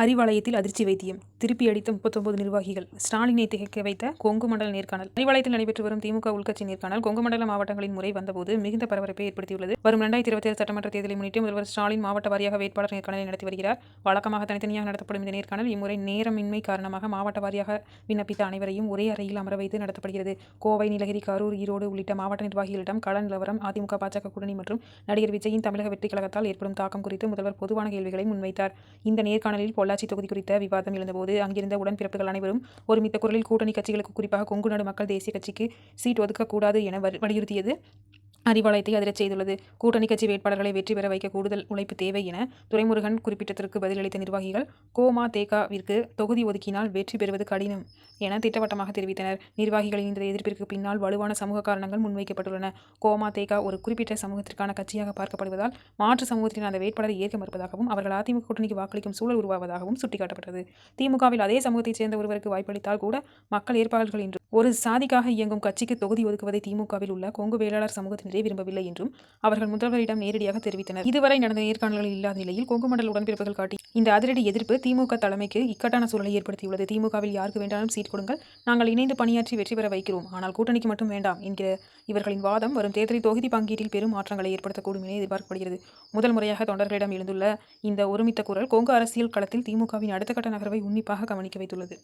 அறிவாலயத்தில் அதிர்ச்சி வைத்தியம் திருப்பி அடித்த 39 நிர்வாகிகள் ஸ்டாலினை திகைக்க வைத்த கொங்கு மண்டல நேர்காணல். அறிவாலயத்தில் நடைபெற்று வரும் திமுக உள்கட்சி நேர்காணல் கொங்கு மண்டல மாவட்டங்களின் முறை வந்தபோது மிகுந்த பரபரப்பை ஏற்படுத்தியுள்ளது. வரும் 2027 சட்டமன்ற தேர்தலை முன்னிட்டு முதல்வர் ஸ்டாலின் மாவட்ட வாரியாக வேட்பாளர் நேர்காணலை நடத்தி வருகிறார். வழக்கமாக தனித்தனியாக நடத்தப்படும் இந்த நேர்காணல் இம்முறை நேரமின்மை காரணமாக மாவட்ட வாரியாக விண்ணப்பித்த அனைவரையும் ஒரே அறையில் அமர வைத்து நடத்தப்படுகிறது. கோவை, நீலகிரி, கரூர், ஈரோடு உள்ளிட்ட மாவட்ட நிர்வாகிகளிடம் கள நிலவரம், அதிமுக, பாஜக கூட்டணி மற்றும் நடிகர் விஜயின் தமிழக வெற்றி கழகத்தால் ஏற்படும் தாக்கம் குறித்து முதல்வர் பொதுவான கேள்விகளை முன்வைத்தார். இந்த நேர்காணலில் பொள்ளாச்சி தொகுதி குறித்த விவாதம் எழுந்தபோது அங்கிருந்த உடன்பிறப்புகள் அனைவரும் ஒருமித்த குரலில் கூட்டணி கட்சிகளுக்கு, குறிப்பாக கொங்கு நாடு மக்கள் தேசிய கட்சிக்கு சீட் ஒதுக்கக்கூடாது என வலியுறுத்தியது அறிவாலயத்தை அதிரச் செய்துள்ளது. கூட்டணி கட்சி வேட்பாளர்களை வெற்றி பெற வைக்க கூடுதல் உழைப்பு தேவை என துரைமுருகன் குறிப்பிட்டதற்கு பதிலளித்த நிர்வாகிகள், கோ.ம.தே.க.விற்கு தொகுதி ஒதுக்கினால் வெற்றி பெறுவது கடினம் என திட்டவட்டமாக தெரிவித்தனர். நிர்வாகிகளின் இந்த எதிர்ப்பிற்கு பின்னால் வலுவான சமூக காரணங்கள் முன்வைக்கப்பட்டுள்ளன. கோ.ம.தே.க ஒரு குறிப்பிட்ட சமூகத்திற்கான கட்சியாக பார்க்கப்படுவதால் மாற்று சமூகத்தினர் அந்த வேட்பாளரை ஏற்க மறுப்பதாகவும் அவர்கள் அதிமுக கூட்டணிக்கு வாக்களிக்கும் சூழல் உருவாவதாகவும் சுட்டிக்காட்டப்பட்டது. திமுகவில் அதே சமூகத்தைச் சேர்ந்த ஒருவருக்கு வாய்ப்பளித்தால் கூட மக்கள் ஏற்பாளர்கள் என்றும் ஒரு சாதிக்காக இயங்கும் கட்சிக்கு தொகுதி ஒதுக்குவதை திமுகவில் உள்ள கொங்கு வேளாளர் சமூகத்தினரே விரும்பவில்லை என்றும் அவர்கள் முதல்வரிடம் நேரடியாக தெரிவித்தனர். இதுவரை நடந்த நேர்காணல்களில் இல்லாத நிலையில் கொங்கு மண்டல உடன்பிறப்புகள் காட்டி இந்த அதிரடி எதிர்ப்பு திமுக தலைமைக்கு இக்கட்டான சூழலை ஏற்படுத்தியுள்ளது. திமுகவில் யாருக்கு வேண்டாலும் சீட் கொடுங்கள், நாங்கள் இணைந்து பணியாற்றி வெற்றி பெற வைக்கிறோம், ஆனால் கூட்டணிக்கு மட்டும் வேண்டாம் என்கிற இவர்களின் வாதம் வரும் தேர்தலில் தொகுதி பங்கீட்டில் பெரும் மாற்றங்களை ஏற்படுத்தக்கூடும் என எதிர்பார்க்கப்படுகிறது. முதல் முறையாக தொண்டர்களிடம் எழுந்துள்ள இந்த ஒருமித்த குரல் கொங்கு அரசியல் களத்தில் திமுகவின் அடுத்த கட்ட நகர்வை உன்னிப்பாக கவனிக்க வைத்துள்ளது.